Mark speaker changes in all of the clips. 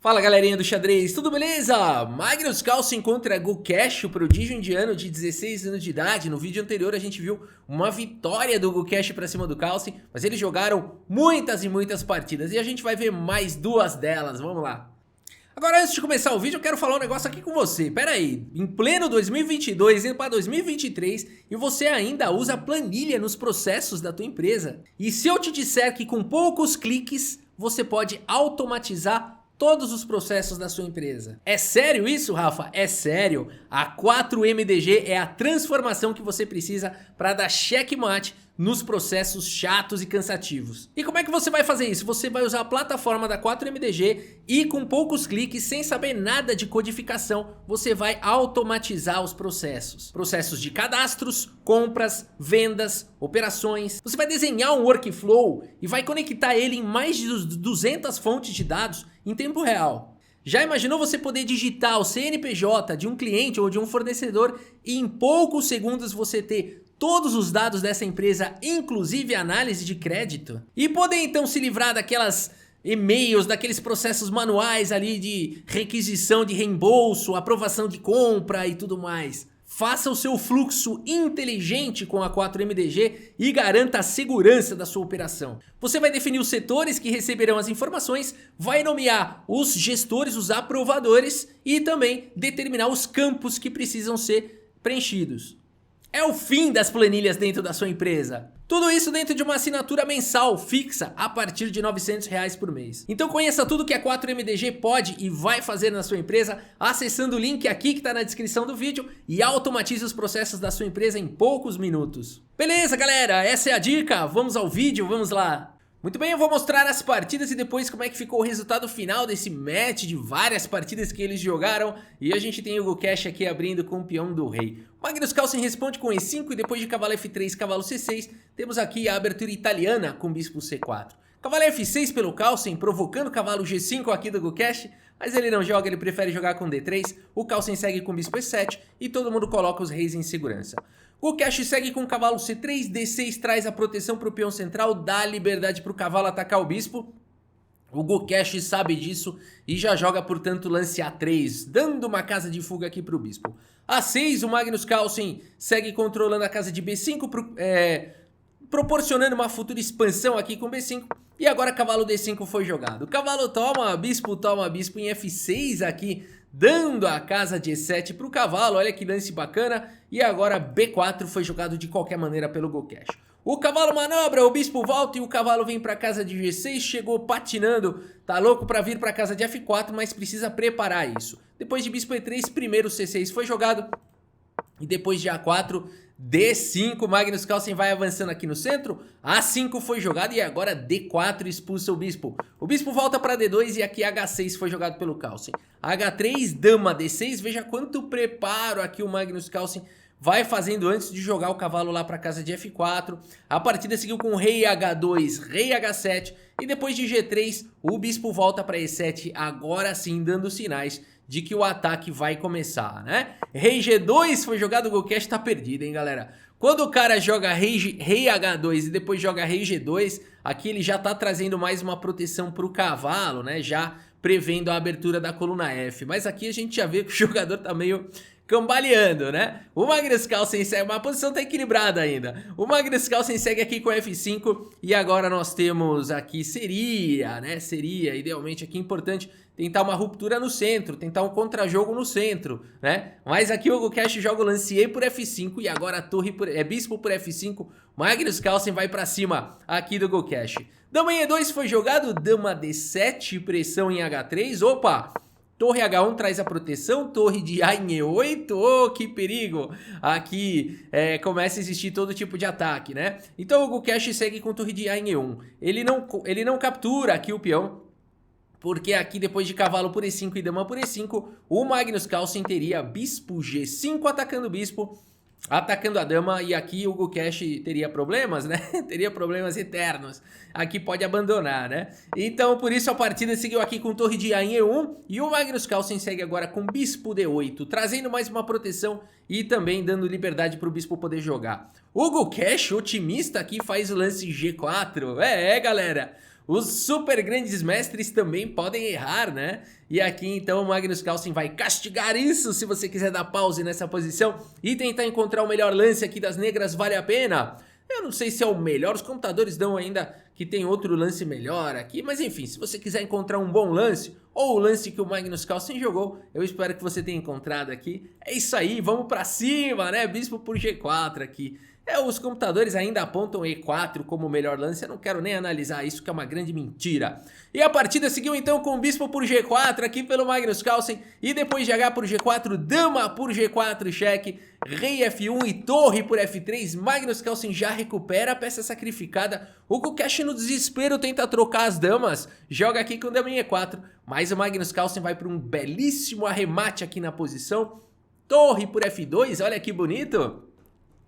Speaker 1: Fala galerinha do xadrez, tudo beleza? Magnus Carlsen contra Gukesh, o prodígio indiano de 16 anos de idade. No vídeo anterior a gente viu uma vitória do Gukesh pra cima do Carlsen, mas eles jogaram muitas e muitas partidas e a gente vai ver mais duas delas, vamos lá. Agora antes de começar o vídeo eu quero falar um negócio aqui com você. Pera aí, em pleno 2022, indo para 2023 e você ainda usa planilha nos processos da tua empresa. E se eu te disser que com poucos cliques você pode automatizar todos os processos da sua empresa? É sério isso, Rafa? É sério. A 4MDG é a transformação que você precisa para dar checkmate nos processos chatos e cansativos. E como é que você vai fazer isso? Você vai usar a plataforma da 4MDG e com poucos cliques, sem saber nada de codificação, você vai automatizar os processos. Processos de cadastros, compras, vendas, operações. Você vai desenhar um workflow e vai conectar ele em mais de 200 fontes de dados em tempo real. Já imaginou você poder digitar o CNPJ de um cliente ou de um fornecedor e em poucos segundos você ter todos os dados dessa empresa, inclusive análise de crédito? E poder então se livrar daquelas e-mails, daqueles processos manuais ali de requisição de reembolso, aprovação de compra e tudo mais. Faça o seu fluxo inteligente com a 4MDG e garanta a segurança da sua operação. Você vai definir os setores que receberão as informações, vai nomear os gestores, os aprovadores e também determinar os campos que precisam ser preenchidos. É o fim das planilhas dentro da sua empresa. Tudo isso dentro de uma assinatura mensal fixa a partir de R$900 por mês. Então conheça tudo que a 4MDG pode e vai fazer na sua empresa acessando o link aqui que está na descrição do vídeo e automatize os processos da sua empresa em poucos minutos. Beleza, galera? Essa é a dica. Vamos ao vídeo, vamos lá. Muito bem, eu vou mostrar as partidas e depois como é que ficou o resultado final desse match de várias partidas que eles jogaram. E a gente tem o Gukesh aqui abrindo com o peão do rei. Magnus Carlsen responde com E5 e depois de cavalo F3, cavalo C6, temos aqui a abertura italiana com bispo C4. Cavalo F6 pelo Carlsen, provocando o cavalo G5 aqui do Gukesh, mas ele não joga, ele prefere jogar com D3, o Carlsen segue com bispo E7 e todo mundo coloca os reis em segurança. O Gukesh segue com o cavalo C3, D6 traz a proteção para o peão central, dá liberdade para o cavalo atacar o bispo. O Gukesh sabe disso e já joga, portanto, lance A3, dando uma casa de fuga aqui para o bispo. A6, o Magnus Carlsen segue controlando a casa de B5, proporcionando uma futura expansão aqui com B5. E agora cavalo D5 foi jogado. O cavalo toma bispo em F6 aqui, dando a casa de E7 para o cavalo. Olha que lance bacana. E agora B4 foi jogado de qualquer maneira pelo Gukesh. O cavalo manobra, o bispo volta e o cavalo vem para casa de G6. Chegou patinando, tá louco para vir para casa de F4, mas precisa preparar isso. Depois de bispo E3, primeiro C6 foi jogado. E depois de A4, D5, Magnus Carlsen vai avançando aqui no centro. A5 foi jogado e agora D4 expulsa o bispo. O bispo volta para D2 e aqui H6 foi jogado pelo Carlsen. H3, dama D6, veja quanto preparo aqui o Magnus Carlsen vai fazendo antes de jogar o cavalo lá para casa de F4. A partida seguiu com rei H2, rei H7 e depois de G3 o bispo volta para E7, agora sim dando sinais de que o ataque vai começar, né? Rei G2 foi jogado, o Gukesh tá perdido, hein, galera? Quando o cara joga rei H2 e depois joga rei G2, aqui ele já tá trazendo mais uma proteção pro cavalo, né? Já prevendo a abertura da coluna F. Mas aqui a gente já vê que o jogador tá meio cambaleando, né? O Magnus Carlsen segue, uma posição tá equilibrada ainda. O Magnus Carlsen segue aqui com F5 e agora nós temos aqui seria, né? Seria idealmente aqui importante tentar uma ruptura no centro, tentar um contrajogo no centro, né? Mas aqui o Gukesh joga o lance E por F5 e agora a torre bispo por F5. Magnus Carlsen vai pra cima aqui do Gukesh. Dama em E2 foi jogado, dama D7, pressão em H3, opa! Torre H1 traz a proteção, torre de A em E8, oh, que perigo! Aqui começa a existir todo tipo de ataque, né? Então o Gukesh segue com torre de A em E1. Ele não captura aqui o peão, porque aqui depois de cavalo por E5 e dama por E5, o Magnus Carlsen teria bispo G5 atacando o bispo, atacando a dama, e aqui o Gukesh teria problemas, né? Teria problemas eternos. Aqui pode abandonar, né? Então por isso a partida seguiu aqui com torre de A em E1 e o Magnus Carlsen segue agora com bispo D8, trazendo mais uma proteção e também dando liberdade para o bispo poder jogar. O Gukesh, otimista aqui, faz o lance G4. Galera. Os super grandes mestres também podem errar, né? E aqui então o Magnus Carlsen vai castigar isso. Se você quiser dar pause nessa posição e tentar encontrar o melhor lance aqui das negras, vale a pena. Eu não sei se é o melhor, os computadores dão ainda que tem outro lance melhor aqui, mas enfim, se você quiser encontrar um bom lance, ou o lance que o Magnus Carlsen jogou, eu espero que você tenha encontrado aqui. É isso aí, vamos pra cima, né? Bispo por G4 aqui. Os computadores ainda apontam E4 como o melhor lance, eu não quero nem analisar isso, que é uma grande mentira. E a partida seguiu então com Bispo por G4 aqui pelo Magnus Carlsen, e depois de H por G4, Dama por G4, cheque, Rei F1 e Torre por F3, Magnus Carlsen já recupera a peça sacrificada, o Gukesh no desespero tenta trocar as damas, joga aqui com Dama em E4, mas o Magnus Carlsen vai para um belíssimo arremate aqui na posição, Torre por F2, olha que bonito.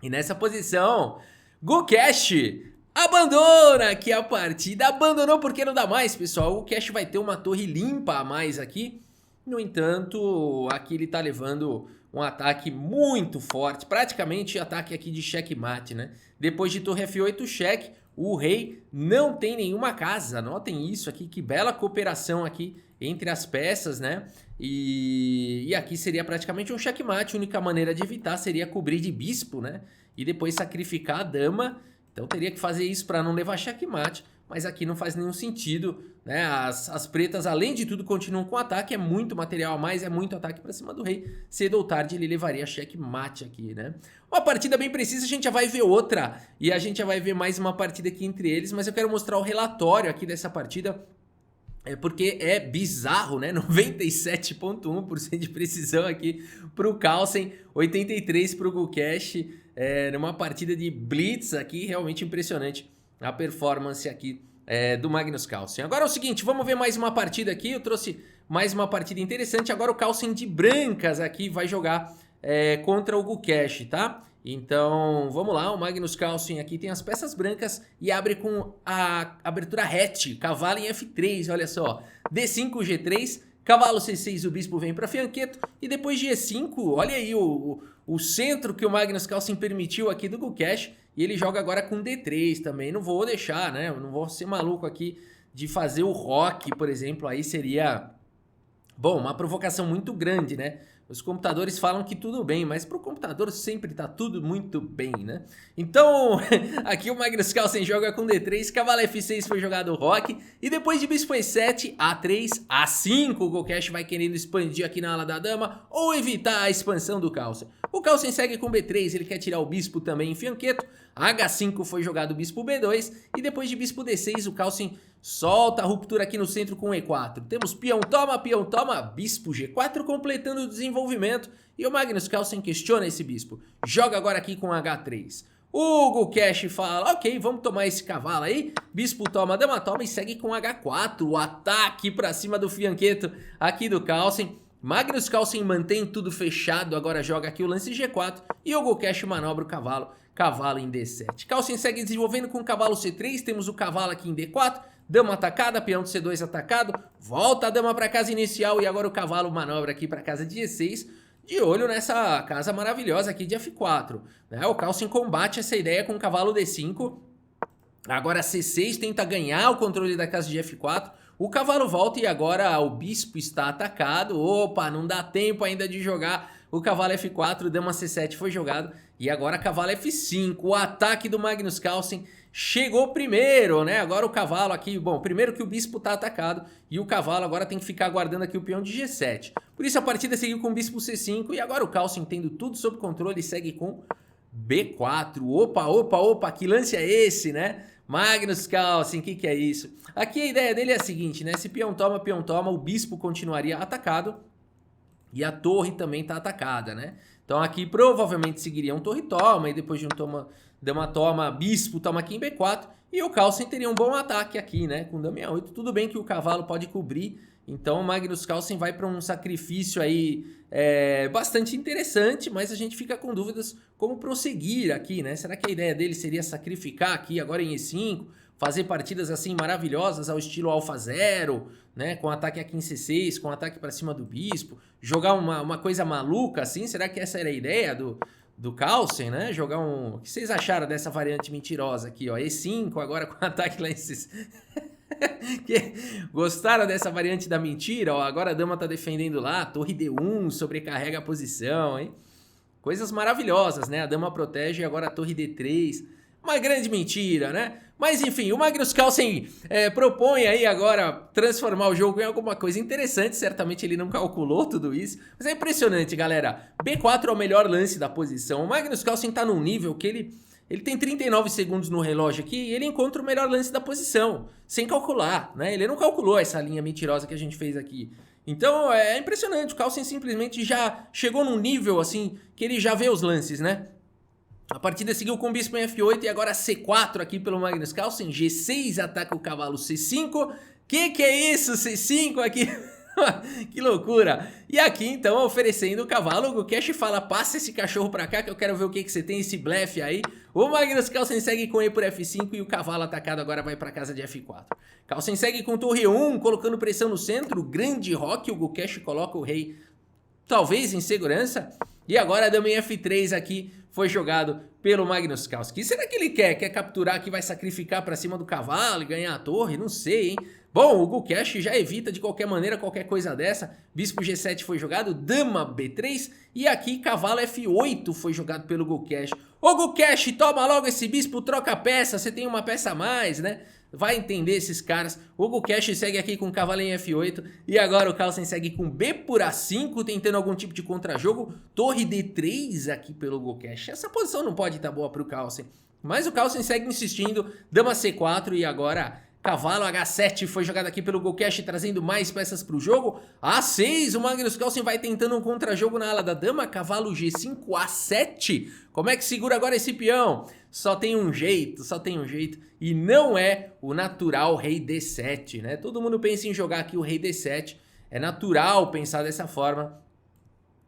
Speaker 1: E nessa posição, Gukesh abandona aqui a partida, abandonou porque não dá mais, pessoal. O Gukesh vai ter uma torre limpa a mais aqui. No entanto, aqui ele tá levando um ataque muito forte, praticamente ataque aqui de checkmate, né? Depois de torre F8 cheque, o rei não tem nenhuma casa, notem isso aqui, que bela cooperação aqui entre as peças, né? E aqui seria praticamente um checkmate, a única maneira de evitar seria cobrir de bispo, né? E depois sacrificar a dama, então teria que fazer isso para não levar checkmate, mas aqui não faz nenhum sentido, né? As pretas, além de tudo, continuam com ataque, é muito material a mais, é muito ataque para cima do rei, cedo ou tarde ele levaria checkmate aqui, né? Uma partida bem precisa, a gente já vai ver outra, e a gente já vai ver mais uma partida aqui entre eles, mas eu quero mostrar o relatório aqui dessa partida, porque é bizarro, né? 97,1% de precisão aqui pro Carlsen, 83% pro Gukesh, numa partida de blitz aqui, realmente impressionante a performance aqui do Magnus Carlsen. Agora é o seguinte, vamos ver mais uma partida aqui, eu trouxe mais uma partida interessante, agora o Carlsen de brancas aqui vai jogar contra o Gukesh, tá? Então, vamos lá, o Magnus Carlsen aqui tem as peças brancas e abre com a abertura hatch, cavalo em F3, olha só. D5, G3, cavalo C6, o bispo vem para fianqueto e depois de E5, olha aí o centro que o Magnus Carlsen permitiu aqui do Gukesh e ele joga agora com D3 também, não vou deixar, né, eu não vou ser maluco aqui de fazer o rock, por exemplo, aí seria, bom, uma provocação muito grande, né? Os computadores falam que tudo bem, mas para o computador sempre tá tudo muito bem, né? Então, aqui o Magnus Carlsen joga com D3, cavalo F6 foi jogado o rock, e depois de bispo E7, A3, A5, o Gukesh vai querendo expandir aqui na ala da dama, ou evitar a expansão do Carlsen. O Carlsen segue com B3, ele quer tirar o bispo também em fianqueto, H5 foi jogado o bispo B2, e depois de bispo D6, o Carlsen solta a ruptura aqui no centro com E4. Temos peão toma, bispo G4 completando o desenvolvimento. E o Magnus Carlsen questiona esse bispo. Joga agora aqui com H3. O Gukesh fala, ok, vamos tomar esse cavalo aí. Bispo toma, dama toma e segue com H4. O ataque pra cima do fianqueto aqui do Carlsen. Magnus Carlsen mantém tudo fechado, agora joga aqui o lance G4. E o Gukesh manobra o cavalo, cavalo em D7. Carlsen segue desenvolvendo com o cavalo C3, temos o cavalo aqui em D4. Dama atacada, peão de C2 atacado, volta a dama para casa inicial e agora o cavalo manobra aqui para casa de E6, de olho nessa casa maravilhosa aqui de F4. Né? O Carlsen combate essa ideia com o cavalo D5, agora C6 tenta ganhar o controle da casa de F4, o cavalo volta e agora o bispo está atacado, opa, não dá tempo ainda de jogar o cavalo F4, dama C7 foi jogado e agora cavalo F5, o ataque do Magnus Carlsen chegou primeiro, né? Agora o cavalo aqui, bom, primeiro que o bispo tá atacado e o cavalo agora tem que ficar guardando aqui o peão de G7. Por isso a partida seguiu com o bispo C5 e agora o Carlsen tendo tudo sob controle segue com B4. Opa, que lance é esse, né? Magnus Carlsen, que é isso? Aqui a ideia dele é a seguinte, né? Se peão toma, o bispo continuaria atacado e a torre também tá atacada, né? Então aqui provavelmente seguiria um torre toma e depois de um dama toma, bispo toma aqui em B4 e o Carlsen teria um bom ataque aqui, né? Com dama em A8, tudo bem que o cavalo pode cobrir, então o Magnus Carlsen vai para um sacrifício aí bastante interessante, mas a gente fica com dúvidas como prosseguir aqui, né? Será que a ideia dele seria sacrificar aqui agora em E5, fazer partidas assim maravilhosas ao estilo Alpha Zero, né? Com ataque aqui em C6, com ataque para cima do bispo, jogar uma coisa maluca assim? Será que essa era a ideia do Carlsen, né? Jogar um... O que vocês acharam dessa variante mentirosa aqui, ó? E5 agora com ataque lá em C6. Gostaram dessa variante da mentira? Ó, agora a dama tá defendendo lá, torre D1, sobrecarrega a posição, hein? Coisas maravilhosas, né? A dama protege e agora a torre D3. Uma grande mentira, né? Mas enfim, o Magnus Carlsen propõe aí agora transformar o jogo em alguma coisa interessante. Certamente ele não calculou tudo isso. Mas é impressionante, galera. B4 é o melhor lance da posição. O Magnus Carlsen tá num nível que ele tem 39 segundos no relógio aqui e ele encontra o melhor lance da posição. Sem calcular, né? Ele não calculou essa linha mentirosa que a gente fez aqui. Então é impressionante. O Carlsen simplesmente já chegou num nível assim que ele já vê os lances, né? A partida seguiu com o bispo em F8 e agora C4 aqui pelo Magnus Carlsen. G6 ataca o cavalo C5. Que é isso? C5 aqui. Que loucura. E aqui então oferecendo o cavalo, o Gukesh fala, passa esse cachorro pra cá que eu quero ver o que você tem, esse blefe aí. O Magnus Carlsen segue com E por F5 e o cavalo atacado agora vai pra casa de F4. Carlsen segue com torre 1, colocando pressão no centro, grande roque, o Gukesh coloca o rei talvez em segurança. E agora a dama em F3 aqui foi jogado pelo Magnus Carlsen. O que será que ele quer? Quer capturar que vai sacrificar pra cima do cavalo e ganhar a torre? Não sei, hein? Bom, o Gukesh já evita de qualquer maneira qualquer coisa dessa. Bispo G7 foi jogado, dama B3 e aqui cavalo F8 foi jogado pelo Gukesh. Ô Gukesh, toma logo esse bispo, troca a peça, você tem uma peça a mais, né? Vai entender esses caras. O Gukesh segue aqui com cavalo em F8 e agora o Carlsen segue com B por A5, tentando algum tipo de contra-jogo. Torre D3 aqui pelo Gukesh. Essa posição não pode estar boa para o Carlsen, mas o Carlsen segue insistindo. Dama C4 e agora cavalo H7 foi jogado aqui pelo Gukesh, trazendo mais peças para o jogo. A6, o Magnus Carlsen vai tentando um contra-jogo na ala da dama. Cavalo G5, A7. Como é que segura agora esse peão? Só tem um jeito, e não é o natural rei D7, né? Todo mundo pensa em jogar aqui o rei D7, é natural pensar dessa forma,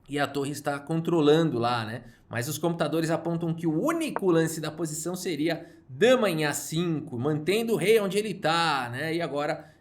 Speaker 1: e a torre está controlando lá, né? Mas os computadores apontam que o único lance da posição seria dama em A5, mantendo o rei onde ele tá, né? E agora,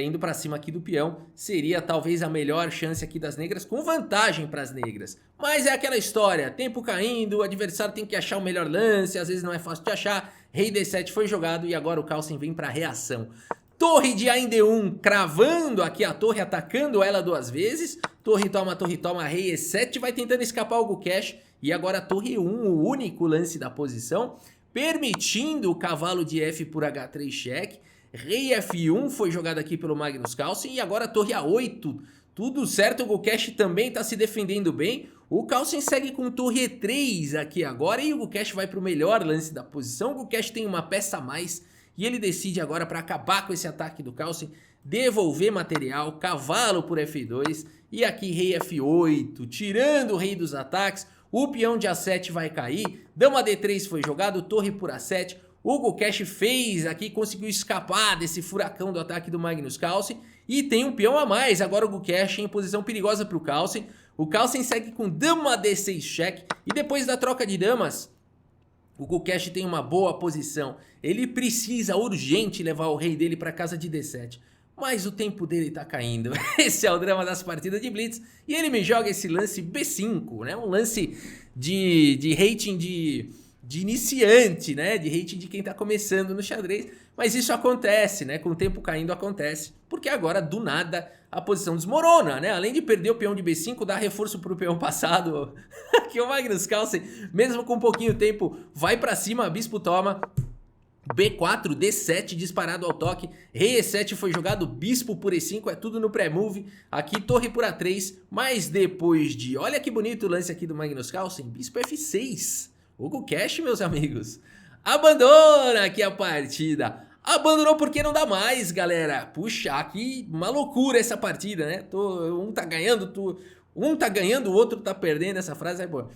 Speaker 1: indo para cima aqui do peão, seria talvez a melhor chance aqui das negras, com vantagem para as negras. Mas é aquela história, tempo caindo, o adversário tem que achar o melhor lance, às vezes não é fácil de achar. Rei D7 foi jogado e agora o Carlsen vem para reação. Torre de A em D1, cravando aqui a torre, atacando ela duas vezes. Torre toma, rei E7, vai tentando escapar o Gukesh. E agora torre 1, o único lance da posição, permitindo o cavalo de F por H3 cheque. Rei F1 foi jogado aqui pelo Magnus Carlsen e agora torre A8. Tudo certo, o Gukesh também está se defendendo bem. O Carlsen segue com torre E3 aqui agora e o Gukesh vai para o melhor lance da posição. O Gukesh tem uma peça a mais e ele decide agora, para acabar com esse ataque do Carlsen, devolver material, cavalo por F2 e aqui rei F8, tirando o rei dos ataques. O peão de A7 vai cair, dama D3 foi jogado, torre por A7. O Gukesh fez aqui, conseguiu escapar desse furacão do ataque do Magnus Carlsen. E tem um peão a mais, agora o Gukesh em posição perigosa para o Carlsen. O Carlsen segue com dama D6 cheque. E depois da troca de damas, o Gukesh tem uma boa posição. Ele precisa urgente levar o rei dele para casa de D7. Mas o tempo dele tá caindo. Esse é o drama das partidas de Blitz. E ele me joga esse lance B5, né? Um lance de rating de iniciante, né? De rating de quem tá começando no xadrez. Mas isso acontece, né? Com o tempo caindo acontece. Porque agora, do nada, a posição desmorona, né? Além de perder o peão de B5, dá reforço pro peão passado. Que o Magnus Carlsen, mesmo com pouquinho tempo, vai pra cima, bispo toma. B4, D7 disparado ao toque, rei E7 foi jogado, bispo por E5, é tudo no pré-move, aqui torre por A3, mas depois de, olha que bonito o lance aqui do Magnus Carlsen, bispo F6, o Gukesh, meus amigos, abandona aqui a partida, abandonou porque não dá mais, galera, puxa, aqui uma loucura essa partida, né, um tá ganhando, o outro tá perdendo, essa frase é boa.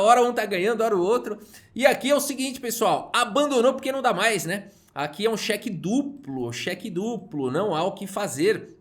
Speaker 1: Hora um tá ganhando, hora o outro. E aqui é o seguinte, pessoal, abandonou porque não dá mais, né? Aqui é um cheque duplo, não há o que fazer,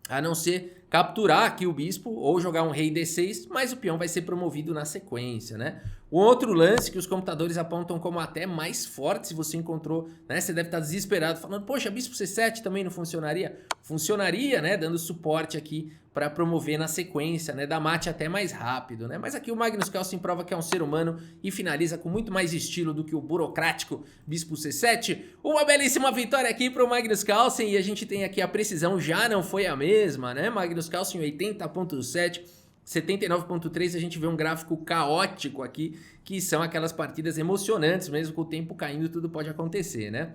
Speaker 1: a não ser capturar aqui o bispo ou jogar um rei D6, mas o peão vai ser promovido na sequência, né? O outro lance que os computadores apontam como até mais forte, se você encontrou, né? Você deve estar desesperado, falando, poxa, Bispo C7 também não funcionaria? Funcionaria, né? Dando suporte aqui para promover na sequência, né? Da mate até mais rápido, né? Mas aqui o Magnus Carlsen prova que é um ser humano e finaliza com muito mais estilo do que o burocrático Bispo C7. Uma belíssima vitória aqui para o Magnus Carlsen e a gente tem aqui a precisão já não foi a mesma, né? Magnus Carlsen 80.7, 79.3, a gente vê um gráfico caótico aqui, que são aquelas partidas emocionantes, mesmo com o tempo caindo tudo pode acontecer, né?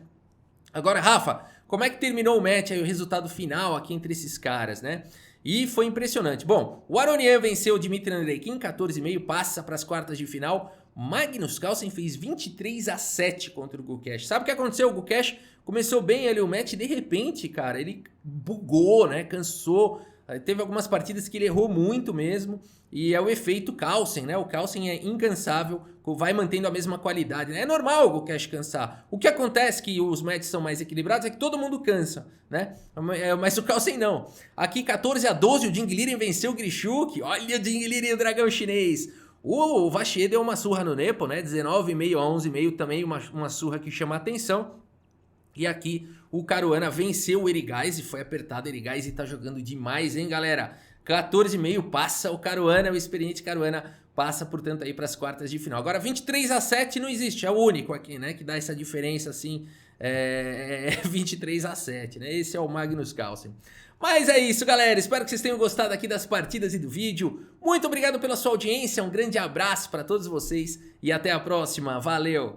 Speaker 1: Agora, Rafa, como é que terminou o match aí, o resultado final aqui entre esses caras, né? E foi impressionante. Bom, o Aronian venceu o Dmitry Andreikin, 14,5, passa para as quartas de final. Magnus Carlsen fez 23-7 contra o Gukesh. Sabe o que aconteceu? O Gukesh começou bem ali o match e de repente, cara, ele bugou, né? Cansou. Teve algumas partidas que ele errou muito mesmo, e é o efeito Carlsen, né? O Carlsen é incansável, vai mantendo a mesma qualidade, né? É normal o Gukesh cansar. O que acontece que os matches são mais equilibrados é que todo mundo cansa, né? Mas o Carlsen não. Aqui 14-12, o Ding Liren venceu o Grishuk. Olha o Ding Liren, o dragão chinês. O Vachier deu uma surra no Nepo, né? 19,5 a 11,5, também uma surra que chama a atenção. E aqui o Caruana venceu o Erigaise, foi apertado, o Erigaise tá jogando demais, hein, galera? 14,5 passa o Caruana, o experiente Caruana passa, portanto, aí para as quartas de final. Agora 23-7 não existe, é o único aqui, né, que dá essa diferença assim, 23-7, né? Esse é o Magnus Carlsen. Mas é isso, galera, espero que vocês tenham gostado aqui das partidas e do vídeo. Muito obrigado pela sua audiência, um grande abraço para todos vocês e até a próxima, valeu!